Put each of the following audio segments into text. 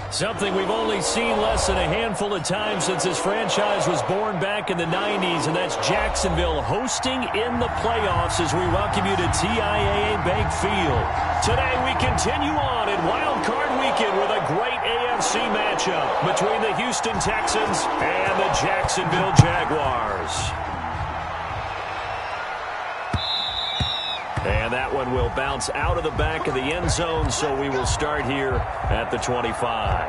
Something we've only seen less than a handful of times since this franchise was born back in the 90s, and that's Jacksonville hosting in the playoffs as we welcome you to TIAA Bank Field. Today we continue on in Wild Card Weekend with a great AFC matchup between the Houston Texans and the Jacksonville Jaguars. And that one will bounce out of the back of the end zone, so we will start here at the 25.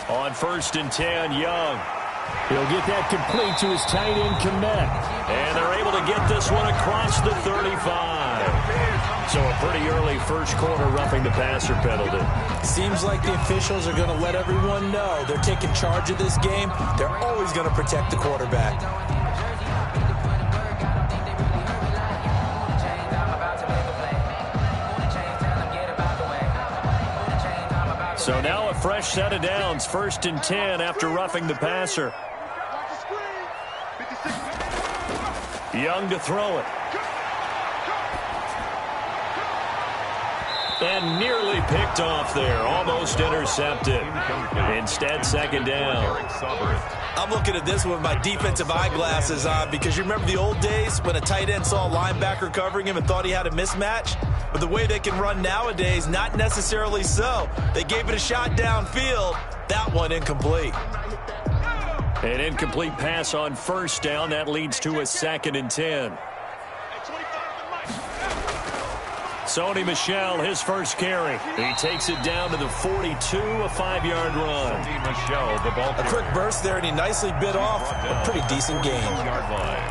On 1st and 10, Young. He'll get that complete to his tight end, Komet. And they're able to get this one across the 35. So a pretty early first quarter roughing the passer penalty. Seems like the officials are going to let everyone know they're taking charge of this game. They're always going to protect the quarterback. So now a fresh set of downs, 1st and 10 after roughing the passer. Young to throw it. And nearly picked off there, almost intercepted. Instead, 2nd down. I'm looking at this with my defensive eyeglasses on because you remember the old days when a tight end saw a linebacker covering him and thought he had a mismatch? But the way they can run nowadays, not necessarily so. They gave it a shot downfield. That one incomplete. An incomplete pass on 1st down. That leads to a 2nd and 10. Sony Michel, his first carry. He takes it down to the 42, a 5-yard run. Michel, the ball a quick burst there, and he nicely bit off a pretty decent gain. Yard line.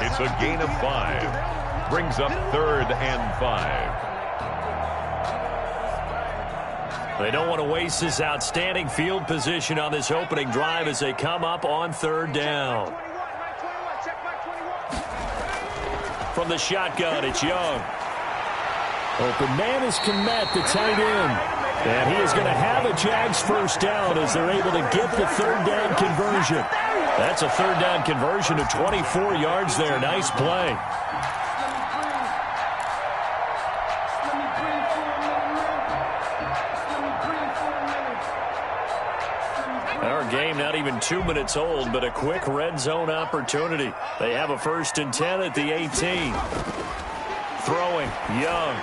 It's a gain of 5. Brings up 3rd and 5. They don't want to waste this outstanding field position on this opening drive as they come up on 3rd down. From the shotgun, it's Young. Open man is Komet, the tight end. And he is going to have a Jags first down as they're able to get the 3rd down conversion. That's a 3rd down conversion of 24 yards there. Nice play. Our game not even 2 minutes old, but a quick red zone opportunity. They have a 1st and 10 at the 18. Throwing, Young.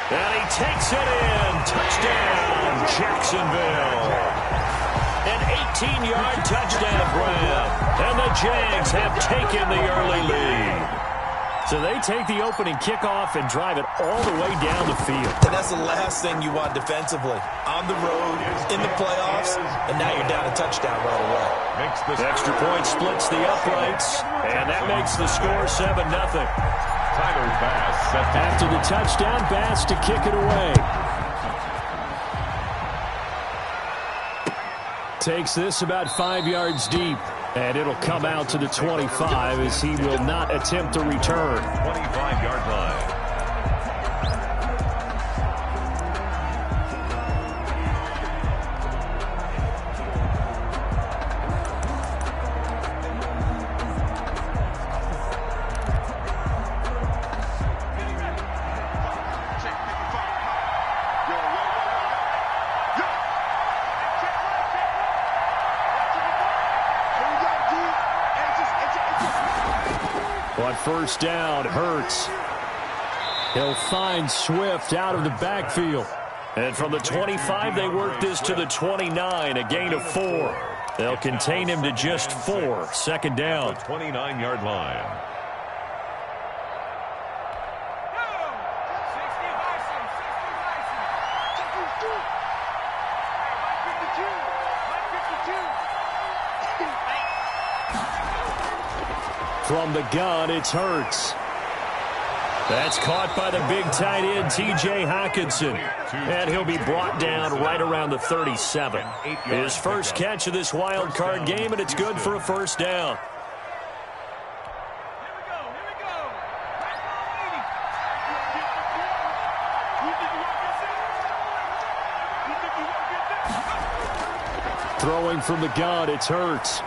And he takes it in. Touchdown, Jacksonville. An 18-yard touchdown grab. And the Jags have taken the early lead. So they take the opening kickoff and drive it all the way down the field. And that's the last thing you want defensively. On the road, in the playoffs, and now you're down a touchdown right away. Extra point splits the uprights, and that makes the score 7-0. Tyler Bass set after the touchdown, Bass to kick it away. Takes this about 5 yards deep. And it'll come out to the 25 as he will not attempt to return. 25-yard line. On 1st down, Hurts. He'll find Swift out of the backfield. And from the 25, they work this to the 29, a gain of 4. They'll contain him to just 4. 2nd down. 29-yard line. From the gun, it's Hurts. That's caught by the big tight end, T.J. Hawkinson. And he'll be brought down right around the 37. His first catch of this wild card game, and it's good for a first down. Throwing from the gun, it's Hurts.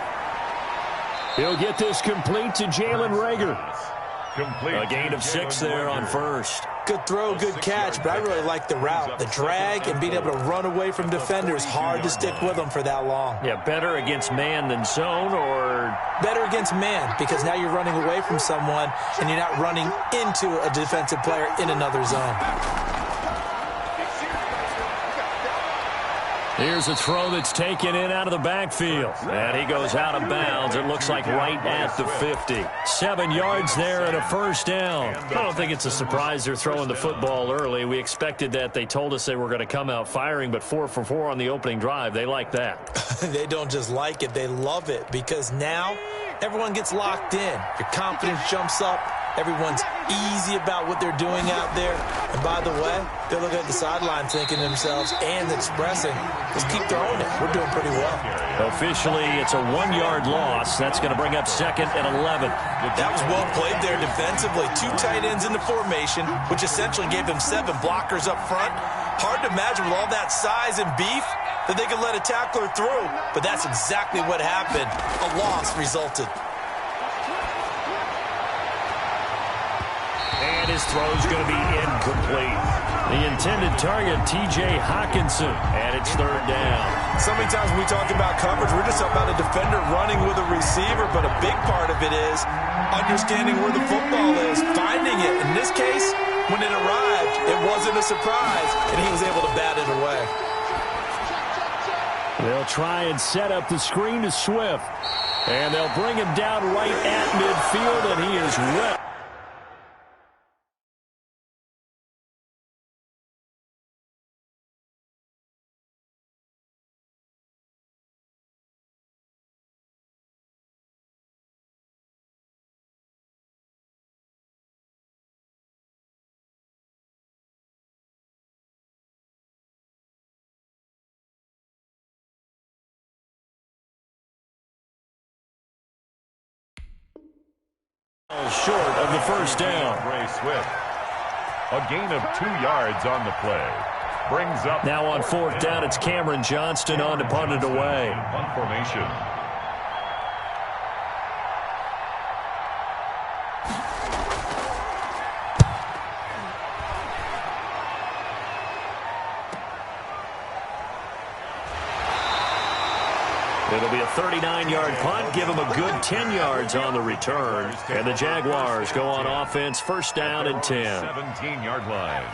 He'll get this complete to Jalen Reagor. A gain of 6 there on first. Good throw, good catch, but I really like the route. The drag and being able to run away from defenders, hard to stick with them for that long. Yeah, better against man than zone, or? Better against man, because now you're running away from someone and you're not running into a defensive player in another zone. Here's a throw that's taken in out of the backfield. And he goes out of bounds. It looks like right at the 50. 7 yards there and a first down. I don't think it's a surprise they're throwing the football early. We expected that. They told us they were going to come out firing, but 4 for 4 on the opening drive. They like that. They don't just like it. They love it, because now everyone gets locked in. Your confidence jumps up. Everyone's easy about what they're doing out there. And by the way, they're looking at the sideline thinking to themselves and expressing, just keep throwing it. We're doing pretty well. Officially, it's a 1-yard loss. That's going to bring up 2nd and 11. That was well played there defensively. 2 tight ends in the formation, which essentially gave them 7 blockers up front. Hard to imagine with all that size and beef that they could let a tackler through. But that's exactly what happened. A loss resulted. And his throw's going to be incomplete. The intended target, T.J. Hawkinson, and it's 3rd down. So many times when we talk about coverage, we're just about a defender running with a receiver, but a big part of it is understanding where the football is, finding it. In this case, when it arrived, it wasn't a surprise, and he was able to bat it away. They'll try and set up the screen to Swift, and they'll bring him down right at midfield, and he is well. Short of the first down. Swift. A gain of 2 yards on the play. Brings up. Now on 4th down, it's Cameron Johnston on to punt it away. Punt formation. It'll be a 39-yard punt, give him a good 10 yards on the return. And the Jaguars go on offense, 1st down and 10. 17-yard line.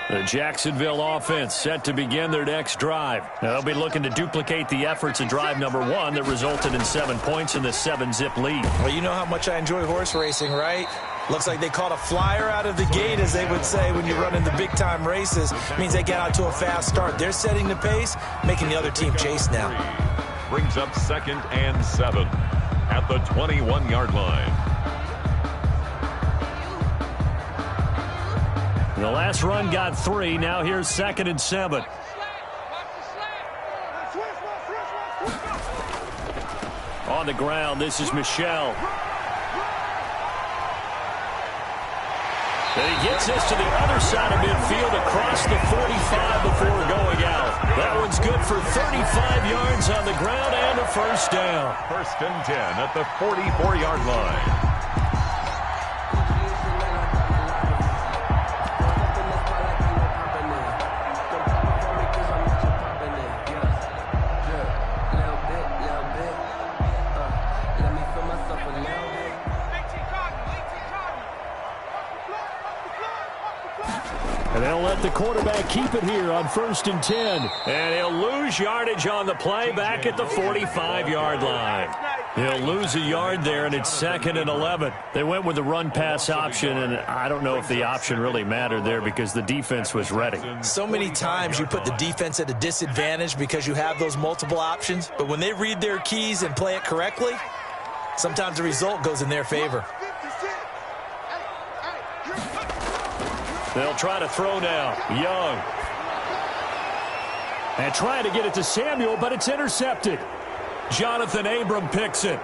The Jacksonville offense set to begin their next drive. They'll be looking to duplicate the efforts of drive number 1 that resulted in 7 points in the 7-zip lead. Well, you know how much I enjoy horse racing, right? Looks like they caught a flyer out of the gate, as they would say when you're running the big-time races. It means they get out to a fast start. They're setting the pace, making the other team chase now. Brings up 2nd and 7 at the 21-yard line. The last run got 3. Now here's 2nd and 7. On the ground, this is Michel. And he gets this to the other side of midfield across the 45 before going out. That one's good for 35 yards on the ground and a first down. 1st and 10 at the 44-yard line. And they'll let the quarterback keep it here on 1st and 10. And he'll lose yardage on the play back at the 45-yard line. He'll lose a yard there, and it's 2nd and 11. They went with the run-pass option, and I don't know if the option really mattered there because the defense was ready. So many times you put the defense at a disadvantage because you have those multiple options, but when they read their keys and play it correctly, sometimes the result goes in their favor. They'll try to throw now. Young. And trying to get it to Samuel, but it's intercepted. Jonathan Abram picks it.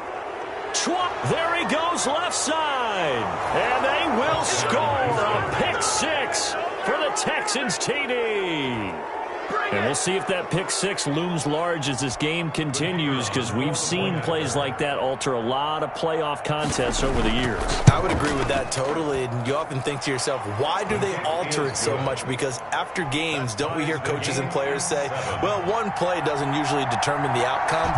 There he goes left side. And they will score a pick six for the Texans TD. And we'll see if that pick six looms large as this game continues, because we've seen plays like that alter a lot of playoff contests over the years. I would agree with that totally. And you often think to yourself, why do they alter it so much? Because after games, don't we hear coaches and players say, well, one play doesn't usually determine the outcome?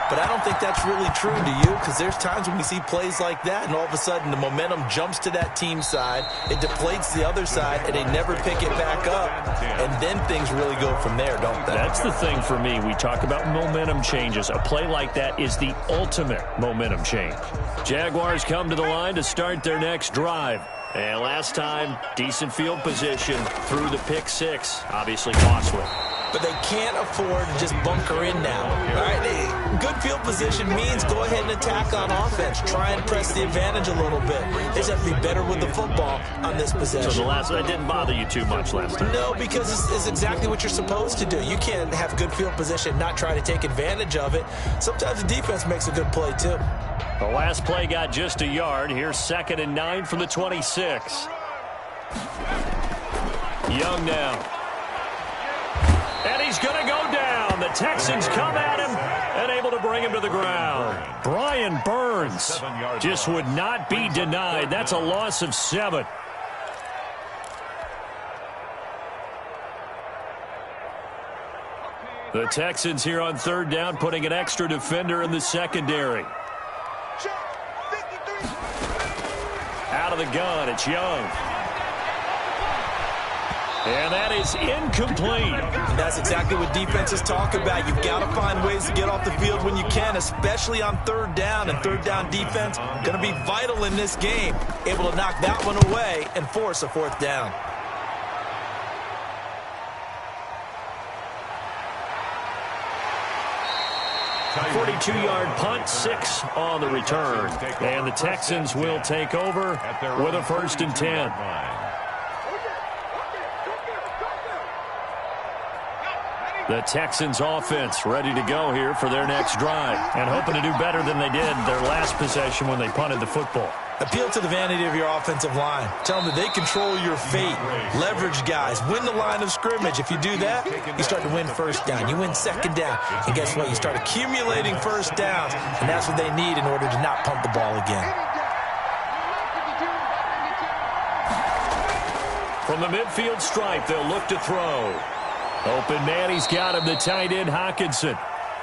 But I don't think that's really true, do you? Because there's times when we see plays like that, and all of a sudden the momentum jumps to that team side, it deflates the other side, and they never pick it back up. And then things really go from there, don't they? That's the thing for me. We talk about momentum changes. A play like that is the ultimate momentum change. Jaguars come to the line to start their next drive. And last time, decent field position through the pick six. Obviously costly. But they can't afford to just bunker in now. All right, good field position means go ahead and attack on offense. Try and press the advantage a little bit. They just have to be better with the football on this possession. So that didn't bother you too much last time? No, because it's exactly what you're supposed to do. You can't have good field position and not try to take advantage of it. Sometimes the defense makes a good play, too. The last play got just a yard. Here's 2nd and 9 from the 26. Young now. And he's going to go down. The Texans come at him and able to bring him to the ground. Brian Burns just would not be denied. That's a loss of 7. The Texans here on 3rd down, putting an extra defender in the secondary. Out of the gun, it's Young. And that is incomplete. And that's exactly what defenses talk about. You've got to find ways to get off the field when you can, especially on 3rd down. And 3rd down defense going to be vital in this game. Able to knock that one away and force a 4th down. A 42-yard punt, 6 on the return. And the Texans will take over with a 1st and 10. The Texans offense ready to go here for their next drive, and hoping to do better than they did their last possession when they punted the football. Appeal to the vanity of your offensive line. Tell them that they control your fate. Leverage guys. Win the line of scrimmage. If you do that, you start to win 1st down. You win 2nd down. And guess what? You start accumulating 1st downs, and that's what they need in order to not punt the ball again. From the midfield stripe, they'll look to throw. Open man, he's got him, the tight end, Hockenson.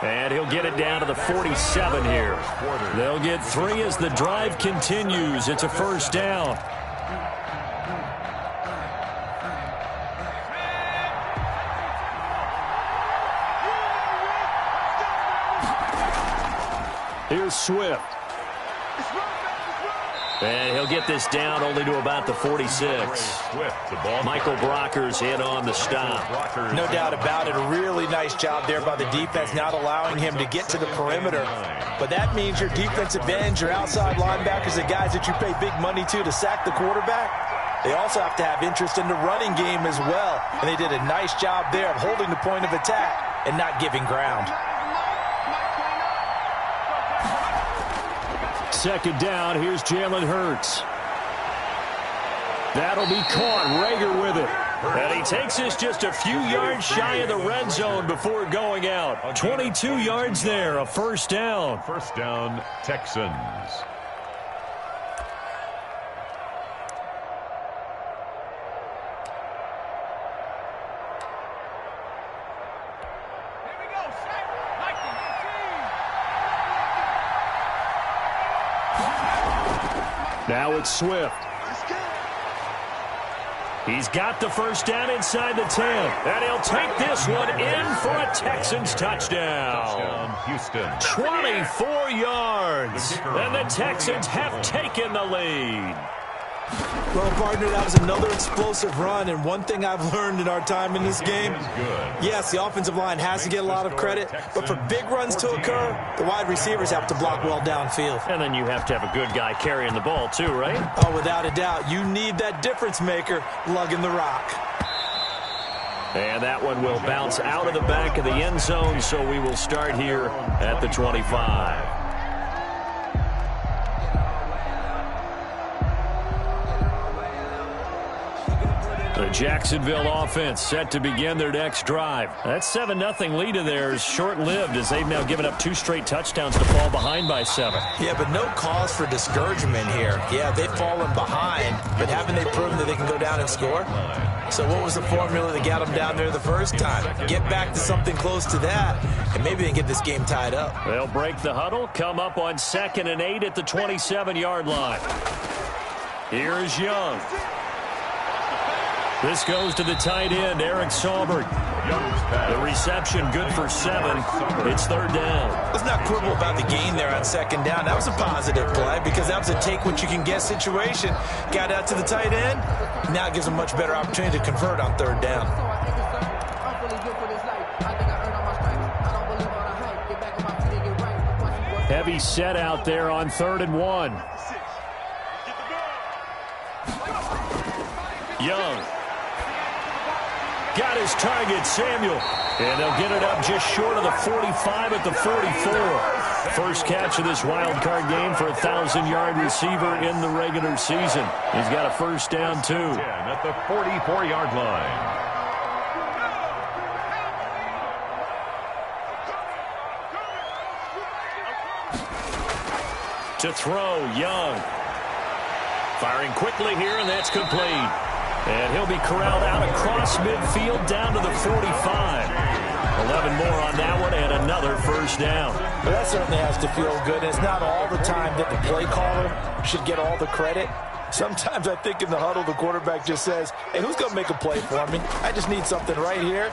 And he'll get it down to the 47 here. They'll get 3 as the drive continues. It's a 1st down. Here's Swift. And he'll get this down only to about the 46. Michael Brockers in on the stop. No doubt about it. A really nice job there by the defense, not allowing him to get to the perimeter. But that means your defensive ends, your outside linebackers, the guys that you pay big money to sack the quarterback, they also have to have interest in the running game as well. And they did a nice job there of holding the point of attack and not giving ground. 2nd down, here's Jalen Hurts. That'll be caught. Rager with it. And he takes this just a few yards shy of the red zone before going out. 22 yards there, a 1st down. 1st down, Texans. Now it's Swift. He's got the 1st down inside the 10. And he'll take this one in for a Texans touchdown. Houston. 24 yards. And the Texans have taken the lead. Well, partner, that was another explosive run, and one thing I've learned in our time in this game, yes, the offensive line has to get a lot of credit, but for big runs to occur, the wide receivers have to block well downfield. And then you have to have a good guy carrying the ball too, right? Oh, without a doubt. You need that difference maker lugging the rock. And that one will bounce out of the back of the end zone, so we will start here at the 25. The Jacksonville offense set to begin their next drive. That 7-0 lead of theirs short-lived as they've now given up 2 straight touchdowns to fall behind by 7. Yeah, but no cause for discouragement here. Yeah, they've fallen behind, but haven't they proven that they can go down and score? So what was the formula that got them down there the first time? Get back to something close to that, and maybe they can get this game tied up. They'll break the huddle, come up on 2nd and 8 at the 27-yard line. Here's Young. This goes to the tight end, Eric Saubert. The reception good for 7. It's 3rd down. Let's not quibble about the gain there on 2nd down. That was a positive play because that was a take-what-you-can-get situation. Got out to the tight end. Now it gives them a much better opportunity to convert on 3rd down. Heavy set out there on 3rd and 1. Young. Got his target, Samuel. And they'll get it up just short of the 45 at the 44. First catch of this wild card game for a 1,000-yard receiver in the regular season. He's got a first down, too. At the 44-yard line. To throw, Young. Firing quickly here, and that's complete. And he'll be corralled out across midfield down to the 45. 11 more on that one and another first down. Well, that certainly has to feel good. It's not all the time that the play caller should get all the credit. Sometimes I think in the huddle the quarterback just says, hey, who's going to make a play for me? I just need something right here.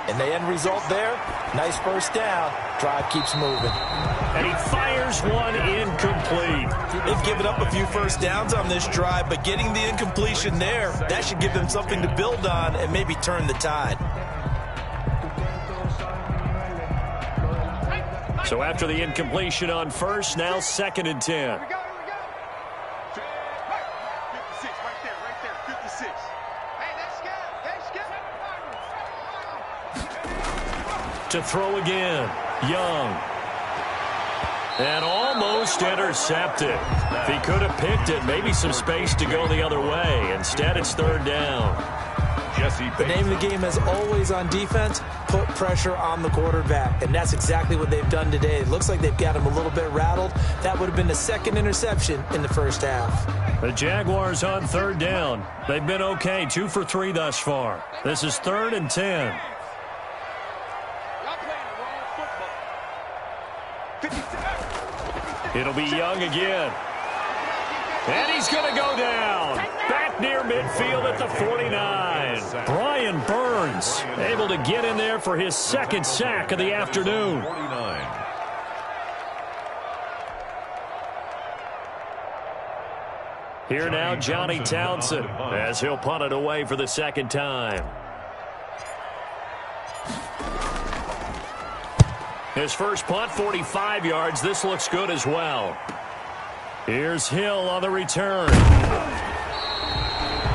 And the end result there, nice first down. Drive keeps moving. And he fires one incomplete. They've given up a few first downs on this drive, but getting the incompletion there, that should give them something to build on and maybe turn the tide. So after the incompletion on first, now 2nd and 10. To throw again, Young. And almost intercepted. If he could have picked it, maybe some space to go the other way. Instead, it's 3rd down. The name of the game is always on defense, put pressure on the quarterback. And that's exactly what they've done today. It looks like they've got him a little bit rattled. That would have been the 2nd interception in the first half. The Jaguars on 3rd down. They've been okay, 2 for 3 thus far. This is 3rd and 10. It'll be Young again. And he's going to go down. Back near midfield at the 49. Brian Burns able to get in there for his 2nd sack of the afternoon. Here now, Johnny Townsend, as he'll punt it away for the 2nd time. His first punt, 45 yards. This looks good as well. Here's Hill on the return.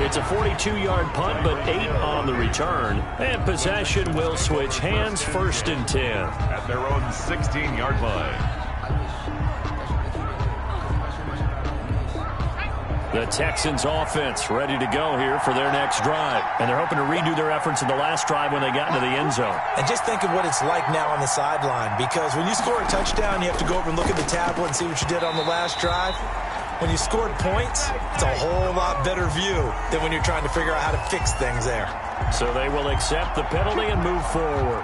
It's a 42-yard punt, but 8 on the return. And possession will switch hands, 1st and 10. At their own 16-yard line. The Texans offense ready to go here for their next drive. And they're hoping to redo their efforts in the last drive when they got into the end zone. And just think of what it's like now on the sideline, because when you score a touchdown, you have to go over and look at the tablet and see what you did on the last drive. When you scored points, it's a whole lot better view than when you're trying to figure out how to fix things there. So they will accept the penalty and move forward.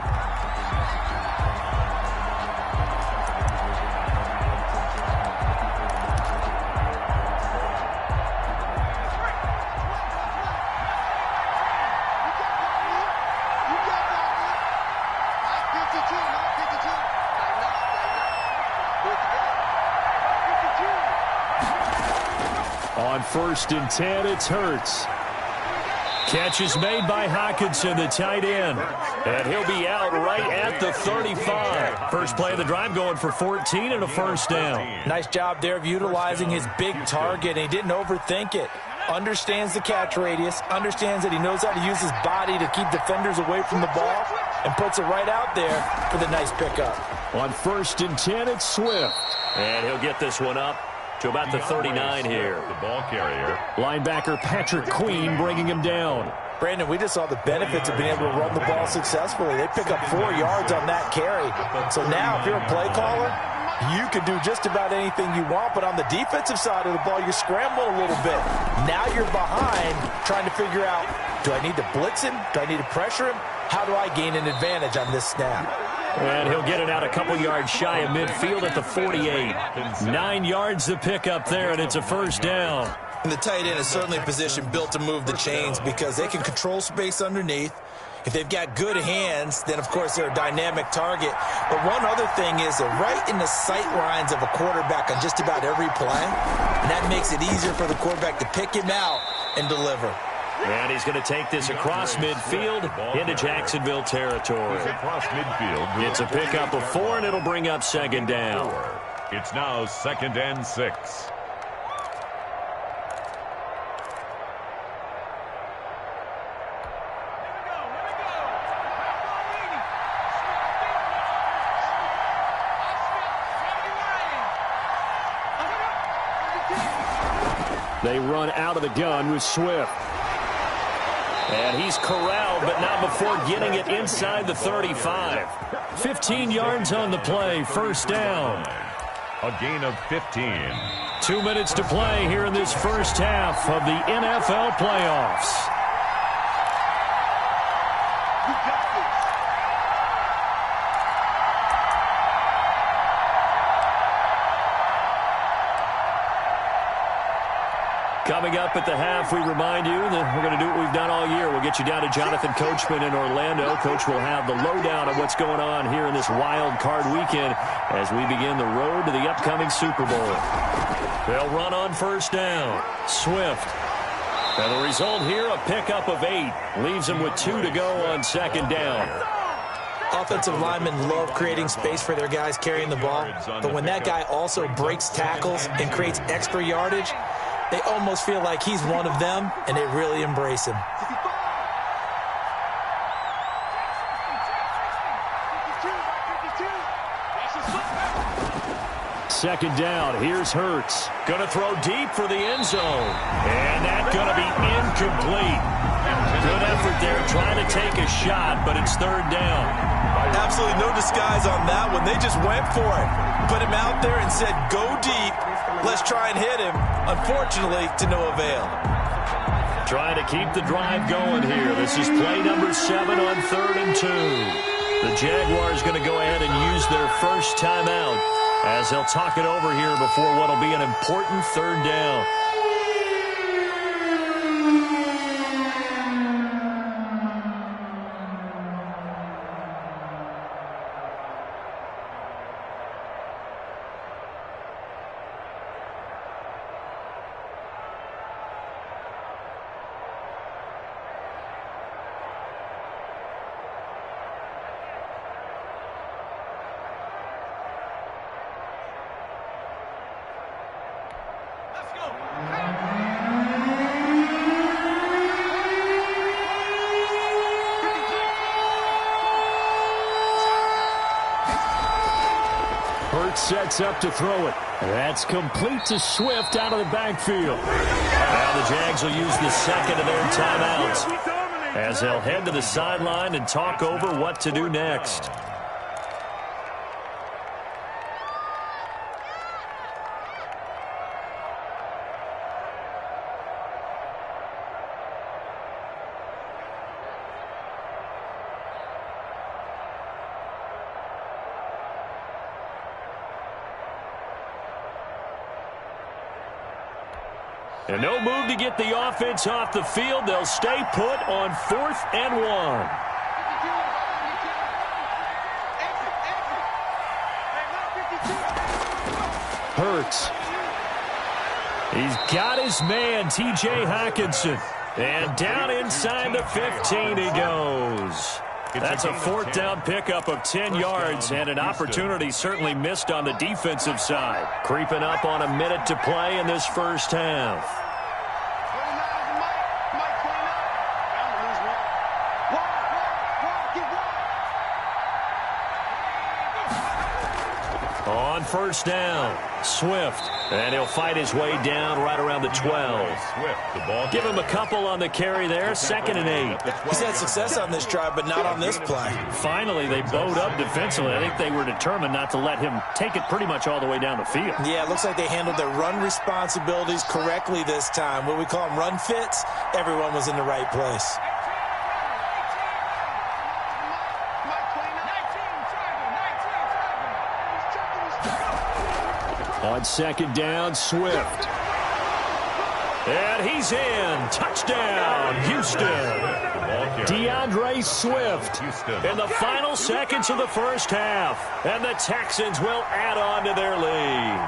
On On 1st and 10, it's Hurts. Catch is made by Hockenson, the tight end. And he'll be out right at the 35. First play of the drive going for 14 and a first down. Nice job there of utilizing his big target. He didn't overthink it. Understands the catch radius, understands that he knows how to use his body to keep defenders away from the ball, and puts it right out there for the nice pickup. On 1st and 10, it's Swift. And he'll get this one up to about the 39 here. The ball carrier. Linebacker Patrick Queen bringing him down. Brandon, we just saw the benefits of being able to run the ball successfully. They pick up 4 yards on that carry. So now, if you're a play caller, you can do just about anything you want, but on the defensive side of the ball, you scramble a little bit. Now you're behind trying to figure out, do I need to blitz him? Do I need to pressure him? How do I gain an advantage on this snap? And he'll get it out a couple yards shy of midfield at the 48. 9 yards to pick up there, and it's a first down. And the tight end is certainly a position built to move the chains because they can control space underneath. If they've got good hands, then, of course, they're a dynamic target. But one other thing is they're right in the sight lines of a quarterback on just about every play. And that makes it easier for the quarterback to pick him out and deliver. And he's going to take this across midfield into Jacksonville territory. Across midfield. It's a pickup of 4, and it'll bring up 2nd down. It's now 2nd and 6. They run out of the gun with Swift. And he's corralled, but not before getting it inside the 35. 15 yards on the play, first down. A gain of 15. 2 minutes to play here in this first half of the NFL playoffs. Coming up at the half, we remind you that we're going to do what we've done all year. We'll get you down to Jonathan Coachman in Orlando. Coach will have the lowdown of what's going on here in this wild card weekend as we begin the road to the upcoming Super Bowl. They'll run on first down. Swift. And the result here, a pickup of 8. Leaves them with 2 to go on 2nd down. Offensive linemen love creating space for their guys carrying the ball. But when that guy also breaks tackles and creates extra yardage, they almost feel like he's one of them, and they really embrace him. Second down, here's Hurts. Going to throw deep for the end zone. And that's going to be incomplete. Good effort there trying to take a shot, but it's 3rd down. Absolutely no disguise on that one. They just went for it. Put him out there and said, go deep. Let's try and hit him. Unfortunately, to no avail. Trying to keep the drive going here. This is play number 7 on 3rd and 2. The Jaguars going to go ahead and use their first timeout as they'll talk it over here before what will be an important 3rd down. Sets up to throw it. That's complete to Swift out of the backfield. Now the Jags will use the 2nd of their timeouts as they'll head to the sideline and talk over what to do next. And no move to get the offense off the field. They'll stay put on 4th and 1. Hurts. He's got his man, T.J. Hawkinson. And down inside the 15 he goes. That's a fourth down pickup of 10 yards and an opportunity certainly missed on the defensive side. Creeping up on a minute to play in this first half. On first down, Swift. And he'll fight his way down right around the 12. Give him a couple on the carry there, 2nd and 8. He's had success on this drive, but not on this play. Finally, they bowed up defensively. I think they were determined not to let him take it pretty much all the way down the field. Yeah, it looks like they handled their run responsibilities correctly this time. What we call them run fits, everyone was in the right place. On 2nd down, Swift. And he's in. Touchdown, Houston. DeAndre Swift in the final seconds of the first half. And the Texans will add on to their lead.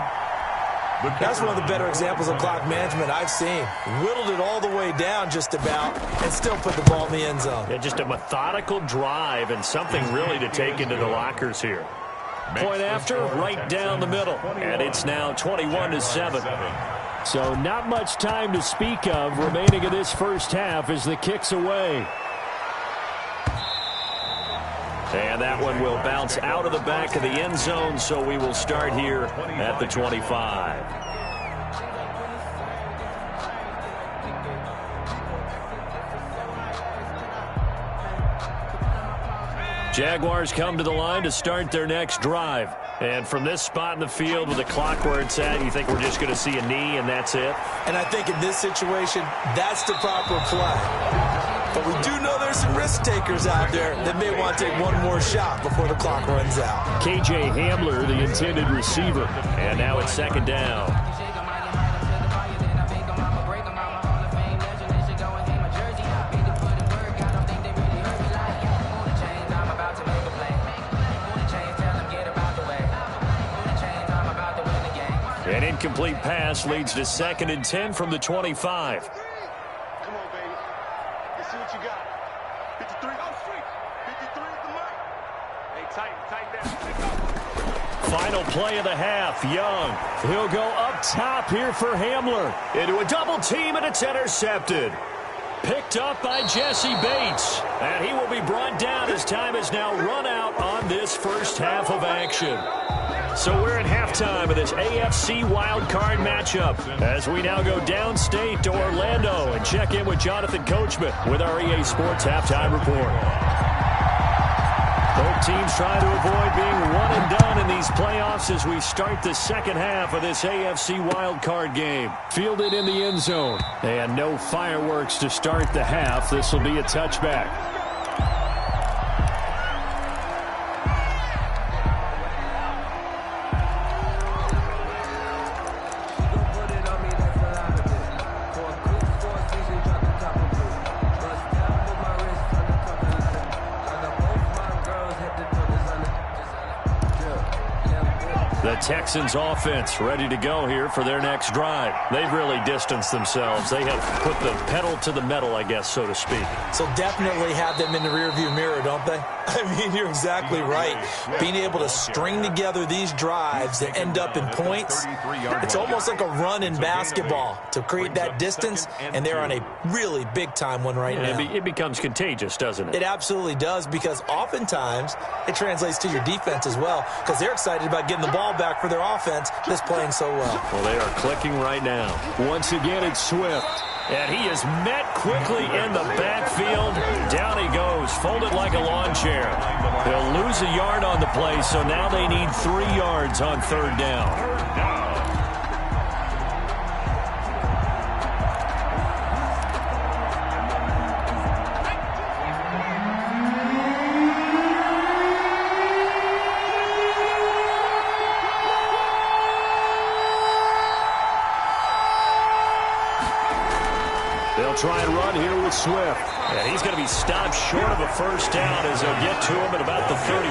That's one of the better examples of clock management I've seen. Whittled it all the way down just about and still put the ball in the end zone. Yeah, just a methodical drive and something really to take into the lockers here. Point after, right down the middle. And it's now 21-7. So not much time to speak of remaining in this first half as the kick's away. And that one will bounce out of the back of the end zone, so we will start here at the 25. Jaguars come to the line to start their next drive. And from this spot in the field with the clock where it's at, you think we're just going to see a knee and that's it? And I think in this situation, that's the proper play. But we do know there's some risk takers out there that may want to take one more shot before the clock runs out. K.J. Hamler, the intended receiver. And now it's 2nd down. An incomplete pass leads to 2nd and 10 from the 25. Come on, baby. Let's see what you got. 53. Go street. 53 is the mark. Hey, tight down. Final play of the half. Young. He'll go up top here for Hamler. Into a double team, and it's intercepted. Picked up by Jesse Bates. And he will be brought down as time is now run out on this first half of action. So we're at halftime of this AFC wildcard matchup as we now go downstate to Orlando and check in with Jonathan Coachman with our EA Sports Halftime Report. Both teams trying to avoid being one and done in these playoffs as we start the second half of this AFC wildcard game. Fielded in the end zone. And no fireworks to start the half. This will be a touchback. The Texans offense ready to go here for their next drive. They've really distanced themselves. They have put the pedal to the metal, I guess, so to speak. So definitely have them in the rearview mirror, don't they? I mean, you're exactly right. Being able to string together these drives that end up in points, it's almost like a run in basketball to create that distance, and they're on a really big-time one right now. It becomes contagious, doesn't it? It absolutely does, because oftentimes it translates to your defense as well, because they're excited about getting the ball back for their offense that's playing so well. Well, they are clicking right now. Once again, it's Swift. And he is met quickly in the backfield. Down he goes, folded like a lawn chair. He'll lose a yard on the play, so now they need 3 yards on 3rd down. They'll try and run here with Swift. And he's going to be stopped short of a first down as they'll get to him at about the 33.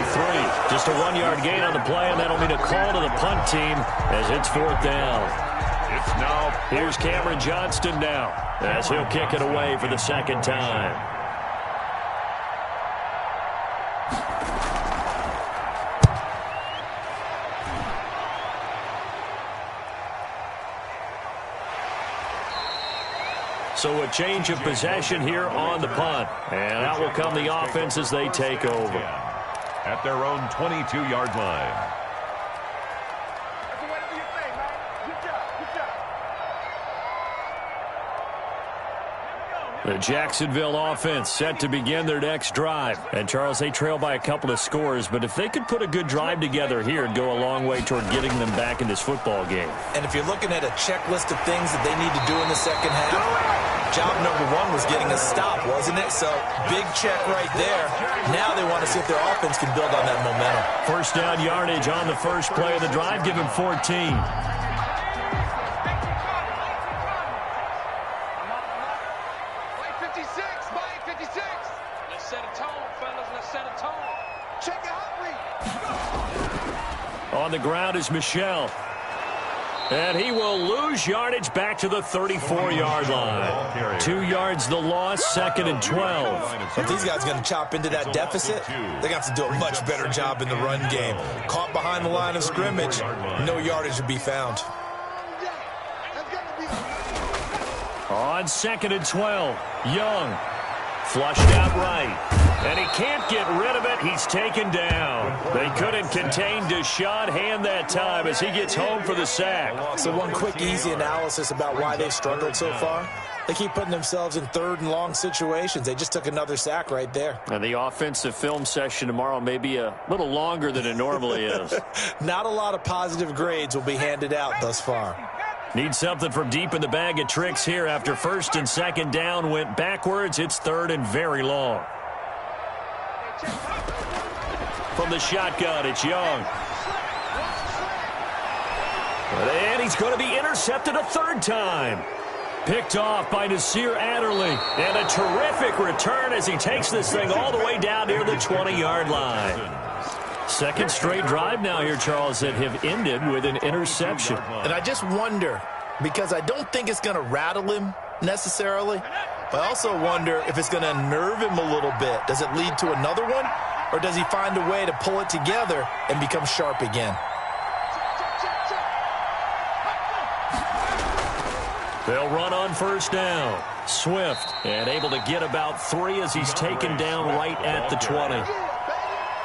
Just a 1-yard gain on the play, and that'll mean a call to the punt team as it's 4th down. It's now. Here's Cameron Johnston now, as he'll kick it away for the second time. So a change of possession here on the punt. And out will come the offense as they take over. At their own 22-yard line. The Jacksonville offense set to begin their next drive. And, Charles, they trail by a couple of scores, but if they could put a good drive together here, it'd go a long way toward getting them back in this football game. And if you're looking at a checklist of things that they need to do in the second half, job number one was getting a stop, wasn't it? So, big check right there. Now they want to see if their offense can build on that momentum. First down yardage on the first play of the drive. Give him 14. On the ground is Michel. And he will lose yardage back to the 34-yard line. 2 yards the loss, 2nd and 12. If these guys are going to chop into that deficit, they're going to have to do a much better job in the run game. Caught behind the line of scrimmage, no yardage to be found. On 2nd and 12, Young. Flushed out right. And he can't get rid of it. He's taken down. They couldn't contain Deshaun Hand that time as he gets home for the sack. So one quick, easy analysis about why they've struggled so far. They keep putting themselves in 3rd and long situations. They just took another sack right there. And the offensive film session tomorrow may be a little longer than it normally is. Not a lot of positive grades will be handed out thus far. Need something from deep in the bag of tricks here after 1st and 2nd down went backwards. It's 3rd and very long. From the shotgun, it's Young. And he's going to be intercepted a 3rd time. Picked off by Nasir Adderley. And a terrific return as he takes this thing all the way down near the 20-yard line. Second straight drive now here, Charles, that have ended with an interception. And I just wonder, because I don't think it's going to rattle him necessarily, but I also wonder if it's going to unnerve him a little bit. Does it lead to another one, or does he find a way to pull it together and become sharp again? They'll run on 1st down. Swift, and able to get about 3 as he's taken down right at the 20.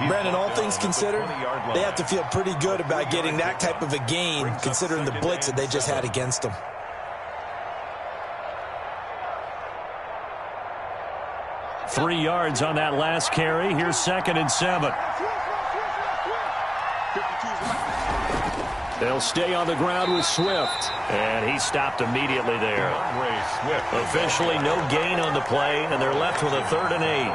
Brandon, all things considered, they have to feel pretty good about getting that type of a gain, considering the blitz that they just had against them. Three yards on that last carry. Here's 2nd and 7. They'll stay on the ground with Swift. And he stopped immediately there. Officially no gain on the play, and they're left with a 3rd and 8.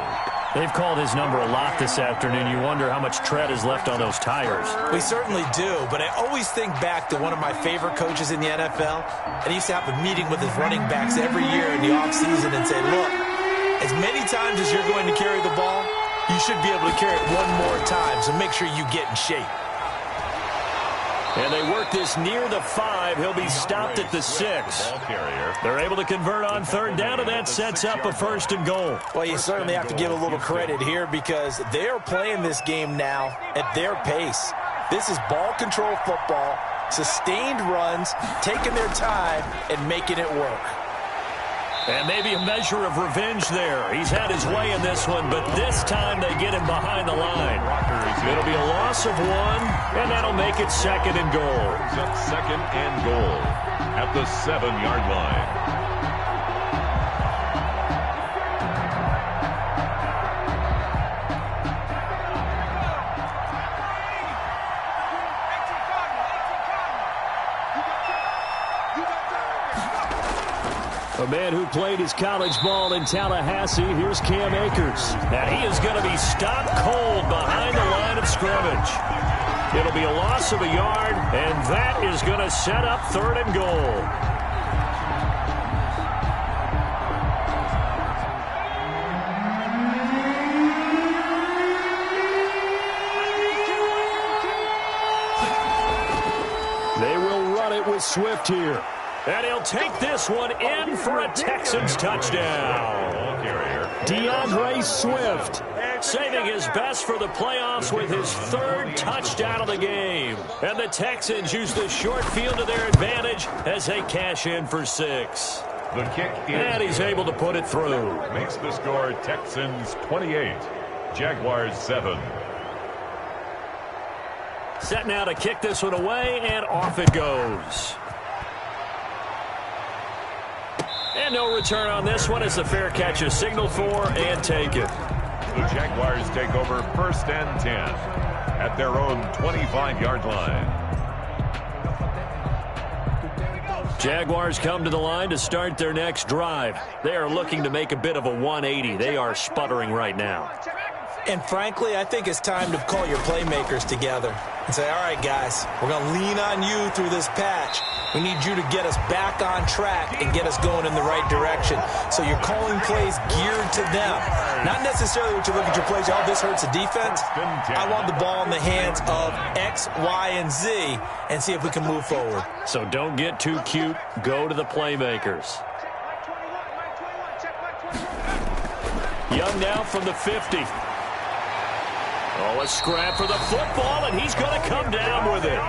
They've called his number a lot this afternoon. You wonder how much tread is left on those tires. We certainly do, but I always think back to one of my favorite coaches in the NFL, and he used to have a meeting with his running backs every year in the offseason and say, look, as many times as you're going to carry the ball, you should be able to carry it one more time, so make sure you get in shape. And they work this near the 5. He'll be stopped at the 6. They're able to convert on 3rd down, and that sets up a 1st and goal. Well, you certainly have to give a little credit here because they are playing this game now at their pace. This is ball control football, sustained runs, taking their time, and making it work. And maybe a measure of revenge there. He's had his way in this one, but this time they get him behind the line. It'll be a loss of 1, and that'll make it 2nd and goal. 2nd and goal at the 7-yard line. A man who played his college ball in Tallahassee, here's Cam Akers. And he is going to be stopped cold behind the line of scrimmage. It'll be a loss of a yard, and that is going to set up 3rd and goal. They will run it with Swift here. And he'll take this one in for a Texans touchdown. DeAndre Swift saving his best for the playoffs with his 3rd touchdown of the game. And the Texans use the short field to their advantage as they cash in for 6. The kick is and he's able to put it through. Makes the score Texans 28, Jaguars 7. Set now to kick this one away, and off it goes. And no return on this one as the fair catch is signaled for and taken. The Jaguars take over 1st and 10 at their own 25-yard line. Jaguars come to the line to start their next drive. They are looking to make a bit of a 180. They are sputtering right now. And frankly, I think it's time to call your playmakers together and say, all right, guys, we're going to lean on you through this patch. We need you to get us back on track and get us going in the right direction. So you're calling plays geared to them. Not necessarily what you look at your plays, oh, this hurts the defense. I want the ball in the hands of X, Y, and Z and see if we can move forward. So don't get too cute. Go to the playmakers. Young now from the 50. Oh, a scrap for the football, and he's going to come down with it.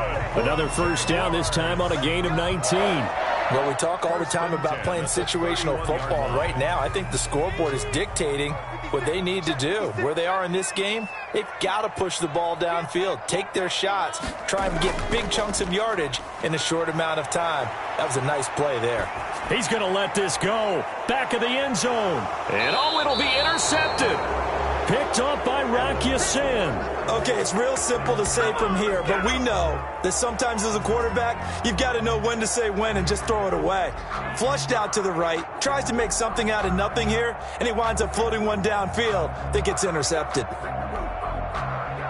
Another 1st down, this time on a gain of 19. Well, we talk all the time about playing situational football, and right now I think the scoreboard is dictating what they need to do. Where they are in this game, they've got to push the ball downfield, take their shots, try and get big chunks of yardage in a short amount of time. That was a nice play there. He's going to let this go. Back of the end zone. And, oh, it'll be intercepted. Picked up by Rock Ya-Sin. Okay, it's real simple to say from here, but we know that sometimes as a quarterback, you've got to know when to say when and just throw it away. Flushed out to the right, tries to make something out of nothing here, and he winds up floating one downfield that gets intercepted.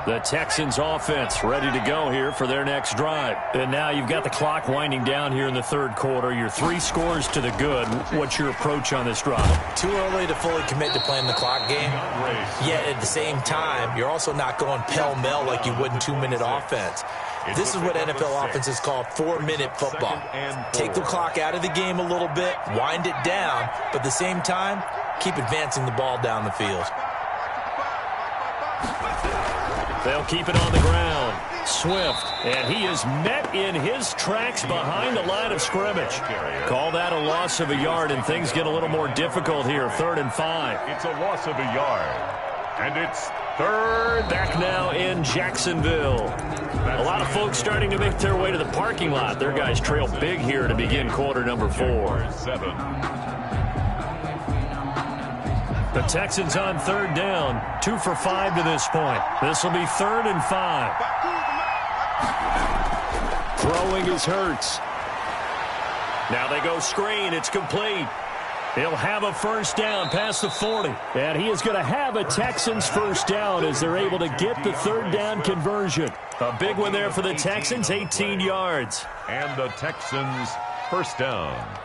The Texans offense ready to go here for their next drive. And now you've got the clock winding down here in the 3rd quarter. You're 3 scores to the good. What's your approach on this drive? Too early to fully commit to playing the clock game. Yet at the same time, you're also not going pell-mell like you would in 2-minute offense. This is what NFL offenses call 4-minute football. Take the clock out of the game a little bit, wind it down, but at the same time, keep advancing the ball down the field. They'll keep it on the ground. Swift, and he is met in his tracks behind the line of scrimmage. Call that a loss of a yard, and things get a little more difficult here. 3rd and 5. It's a loss of a yard, and it's 3rd. Back now in Jacksonville. A lot of folks starting to make their way to the parking lot. Their guys trail big here to begin quarter number 4. 7. The Texans on 3rd down. 2 for 5 to this point. This will be 3rd and 5. Throwing is Hurts. Now they go screen. It's complete. He'll have a 1st down past the 40. And he is going to have a Texans 1st down as they're able to get the 3rd down conversion. A big one there for the Texans, 18 yards. And the Texans 1st down.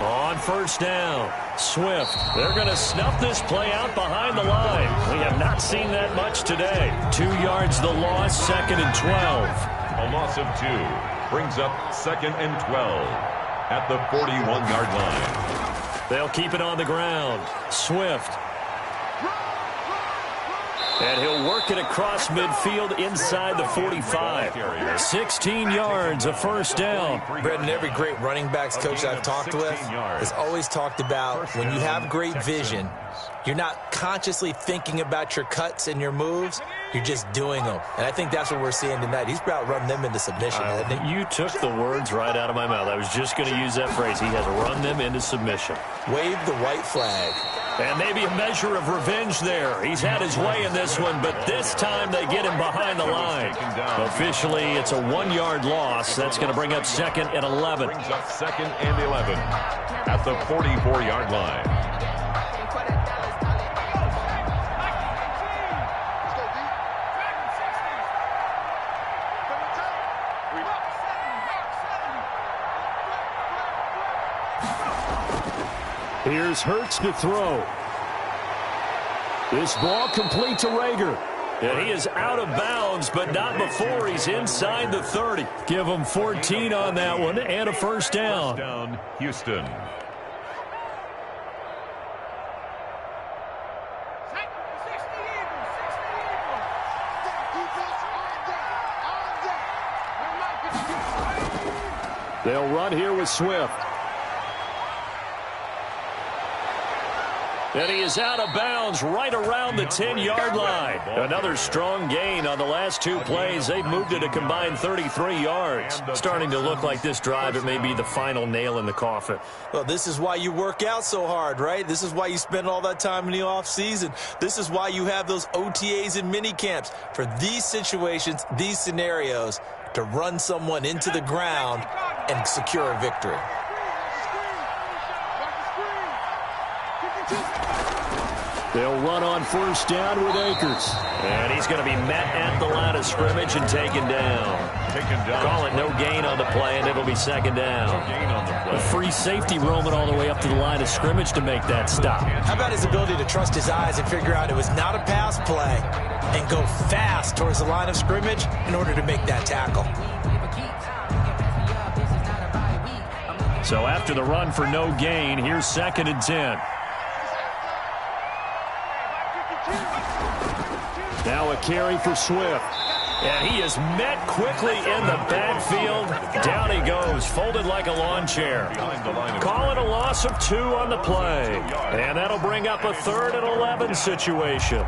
On 1st down, Swift. They're going to snuff this play out behind the line. We have not seen that much today. 2 yards the loss, 2nd and 12. A loss of 2 brings up 2nd and 12 at the 41-yard line. They'll keep it on the ground. Swift. And he'll work it across midfield inside the 45. 16 yards, a 1st down. Brendan, every great running backs coach I've talked with has always talked about when you have great vision, you're not consciously thinking about your cuts and your moves. You're just doing them. And I think that's what we're seeing tonight. He's about run them into submission, hasn't he? You took the words right out of my mouth. I was just going to use that phrase. He has run them into submission. Wave the white flag. And maybe a measure of revenge there. He's had his way in this one, but this time they get him behind the line. Officially, it's a 1-yard loss. That's going to bring up 2nd and 11. Brings up 2nd and 11 at the 44-yard line. Here's Hurts to throw. This ball complete to Rager. And he is out of bounds, but not before he's inside the 30. Give him 14 on that one and a first down. First down, Houston. They'll run here with Swift. And he is out of bounds right around the 10-yard line. Another strong gain on the last two plays. They've moved it a combined 33 yards. Starting to look like this drive, it may be the final nail in the coffin. Well, this is why you work out so hard, right? This is why you spend all that time in the offseason. This is why you have those OTAs and mini camps. For these situations, these scenarios, to run someone into the ground and secure a victory. They'll run on first down with Akers. And he's going to be met at the line of scrimmage and taken down. Call it no gain on the play, and it'll be second down. A free safety roaming all the way up to the line of scrimmage to make that stop. How about his ability to trust his eyes and figure out it was not a pass play and go fast towards the line of scrimmage in order to make that tackle? So after the run for no gain, here's 2nd and 10. Now a carry for Swift. And he is met quickly in the backfield. Down he goes, folded like a lawn chair. Call it a loss of 2 on the play. And that'll bring up a 3rd and 11 situation.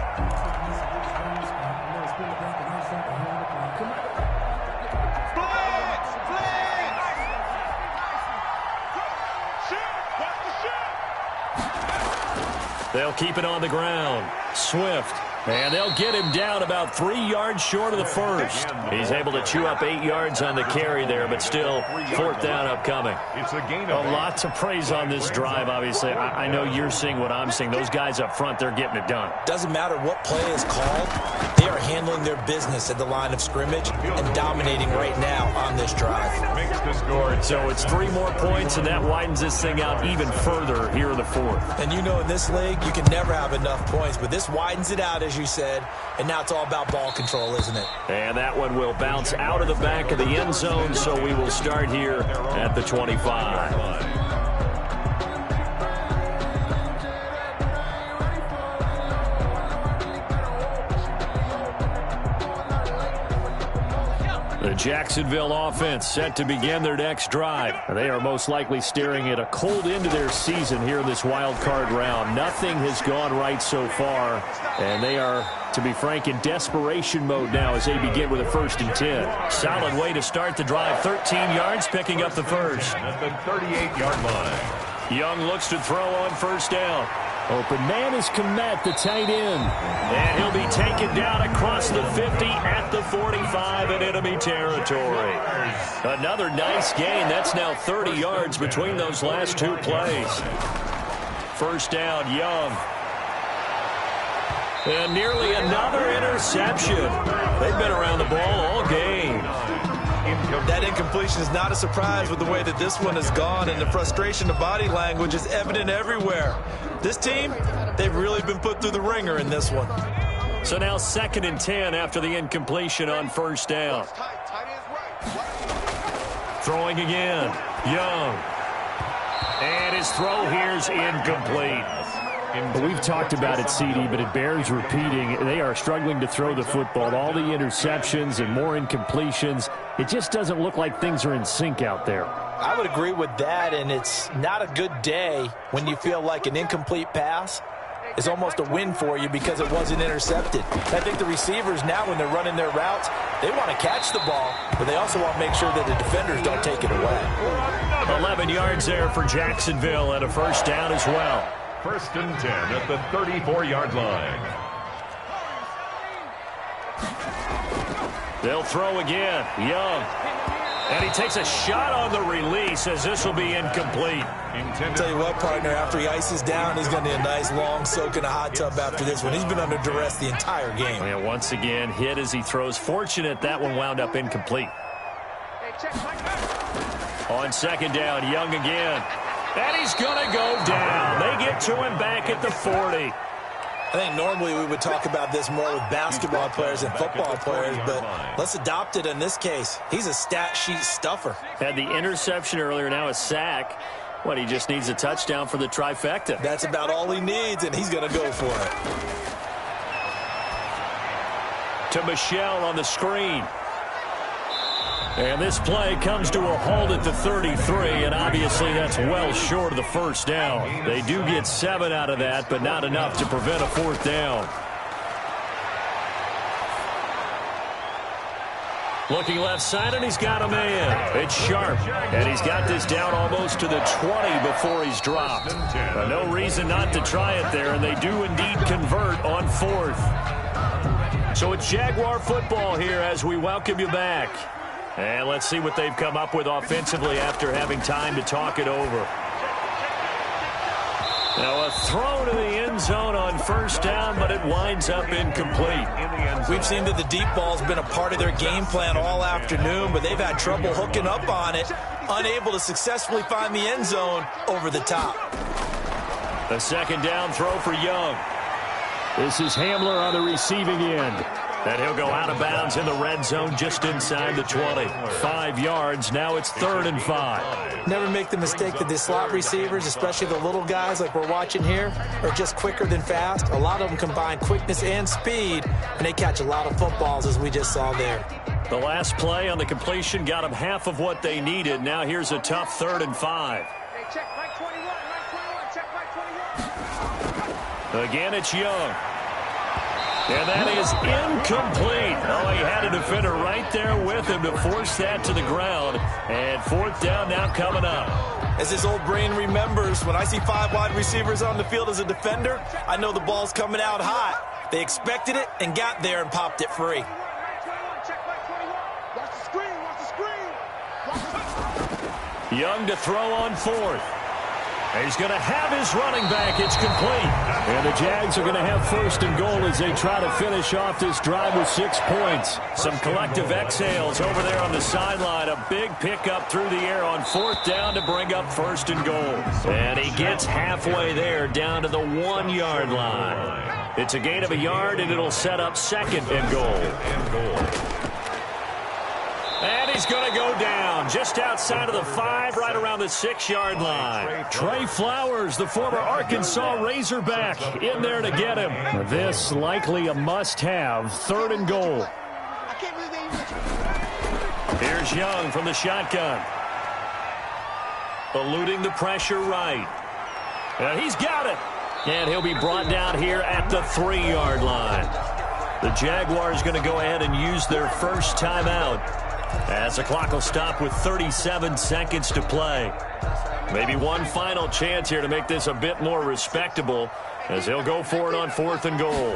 They'll keep it on the ground. Swift. And they'll get him down about 3 yards short of the first. He's able to chew up 8 yards on the carry there, but still 4th down upcoming. A lot to praise on this drive, obviously. I know you're seeing what I'm seeing. Those guys up front, they're getting it done. Doesn't matter what play is called. They are handling their business at the line of scrimmage and dominating right now on this drive. So it's 3 more points, and that widens this thing out even further here in the 4th. And you know in this league, you can never have enough points, but this widens it out, as you said, and now it's all about ball control, isn't it? And that one will bounce out of the back of the end zone, so we will start here at the 25. The Jacksonville offense set to begin their next drive. They are most likely staring at a cold end to their season here in this wild card round. Nothing has gone right so far, and they are, to be frank, in desperation mode now as they begin with a 1st and 10. Solid way to start the drive. 13 yards, picking up the first. At the 38-yard line. Young looks to throw on first down. Open man is Komet, the tight end. And he'll be taken down across the 50 at the 45 in enemy territory. Another nice gain. That's now 30 yards between those last 2 plays. First down, Young. And nearly another interception. They've been around the ball all game. That incompletion is not a surprise with the way that this one has gone, and the frustration of body language is evident everywhere. This team, they've really been put through the ringer in this one. So now 2nd and 10 after the incompletion on first down. Throwing again. Young. And his throw here's incomplete. We've talked about it, CD, but it bears repeating. They are struggling to throw the football. All the interceptions and more incompletions. It just doesn't look like things are in sync out there. I would agree with that, and it's not a good day when you feel like an incomplete pass is almost a win for you because it wasn't intercepted. I think the receivers now, when they're running their routes, they want to catch the ball, but they also want to make sure that the defenders don't take it away. 11 yards there for Jacksonville and a first down as well. 1st and 10 at the 34-yard line. They'll throw again. Young. And he takes a shot on the release as this will be incomplete. I'll tell you what, partner, after he ices down, he's going to need a nice long soak in a hot tub after this one. He's been under duress the entire game. And once again, hit as he throws. Fortunate that one wound up incomplete. On 2nd down, Young again. And he's going to go down. They get to him back at the 40. I think normally we would talk about this more with basketball players and football players, but let's adopt it in this case. He's a stat sheet stuffer. Had the interception earlier, now a sack. What, he just needs a touchdown for the trifecta. That's about all he needs, and he's going to go for it. To Michelle on the screen. And this play comes to a halt at the 33, and obviously that's well short of the first down. They do get 7 out of that, but not enough to prevent a fourth down. Looking left side, and he's got a man. It's Sharp, and he's got this down almost to the 20 before he's dropped. But no reason not to try it there, and they do indeed convert on fourth. So it's Jaguar football here as we welcome you back. And let's see what they've come up with offensively after having time to talk it over. Now a throw to the end zone on first down, but it winds up incomplete. We've seen that the deep ball's been a part of their game plan all afternoon, but they've had trouble hooking up on it, unable to successfully find the end zone over the top. A second down throw for Young. This is Hamler on the receiving end. And he'll go out of bounds in the red zone just inside the 20. 5 yards. Now it's 3rd and 5. Never make the mistake that the slot receivers, especially the little guys like we're watching here, are just quicker than fast. A lot of them combine quickness and speed, and they catch a lot of footballs, as we just saw there. The last play on the completion got them half of what they needed. Now here's a tough 3rd and 5. Hey, check right 21, check right 21. Again, it's Young. And that is incomplete. Oh, he had a defender right there with him to force that to the ground. And 4th down now coming up. As his old brain remembers, when I see 5 wide receivers on the field as a defender, I know the ball's coming out hot. They expected it and got there and popped it free. Check right 21. Watch the screen, watch the screen. Young to throw on 4th. He's going to have his running back. It's complete. And the Jags are going to have 1st and goal as they try to finish off this drive with 6 points. Some collective exhales over there on the sideline. A big pickup through the air on 4th down to bring up 1st and goal. And he gets halfway there down to the 1-yard line. It's a gain of a yard, and it'll set up 2nd and goal. And he's going to go down just outside of the 5, right around the 6-yard line. Trey Flowers, the former Arkansas Razorback, in there to get him. This likely a must-have, 3rd and goal. Here's Young from the shotgun. Eluding the pressure right. And he's got it. And he'll be brought down here at the 3-yard line. The Jaguars going to go ahead and use their first timeout, as the clock will stop with 37 seconds to play. Maybe one final chance here to make this a bit more respectable, as he'll go for it on 4th and goal.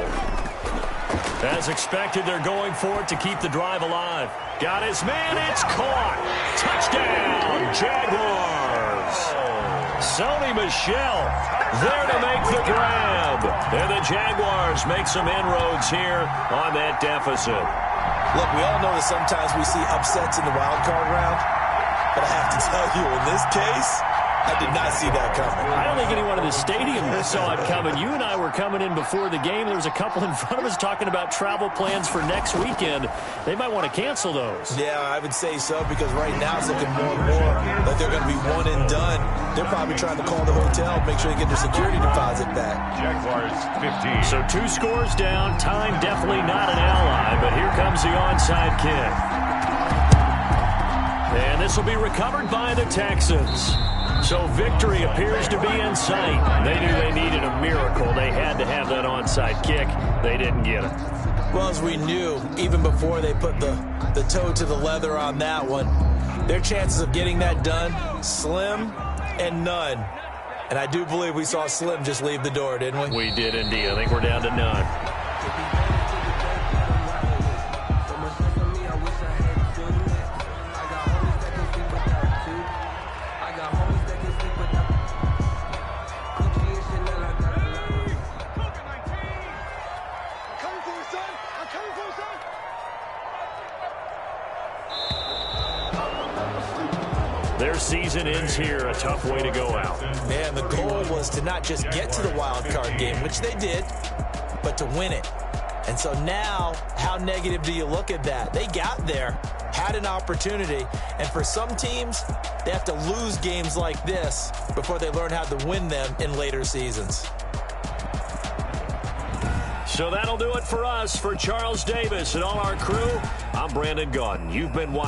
As expected, they're going for it to keep the drive alive. Got his man, it's caught. Touchdown, Jaguars. Sony Michel there to make the grab. And the Jaguars make some inroads here on that deficit. Look, we all know that sometimes we see upsets in the wild card round, but I have to tell you, in this case, I did not see that coming. I don't think anyone in the stadium saw it coming. You and I were coming in before the game. There was a couple in front of us talking about travel plans for next weekend. They might want to cancel those. Yeah, I would say so, because right now it's looking more and more like they're going to be one and done. They're probably trying to call the hotel, make sure they get their security deposit back. Jaguars 15. So 2 scores down. Time definitely not an ally, but here comes the onside kick. And this will be recovered by the Texans. So victory appears to be in sight. They knew they needed a miracle. They had to have that onside kick. They didn't get it. Well, as we knew, even before they put the toe to the leather on that one, their chances of getting that done, slim and none. And I do believe we saw Slim just leave the door, didn't we? We did indeed. I think we're down to none. Their season ends here. A tough way to go out. Man, the goal was to not just get to the wild card game, which they did, but to win it. And so now, how negative do you look at that? They got there, had an opportunity, and for some teams, they have to lose games like this before they learn how to win them in later seasons. So that'll do it for us. For Charles Davis and all our crew, I'm Brandon Gaudin. You've been watching.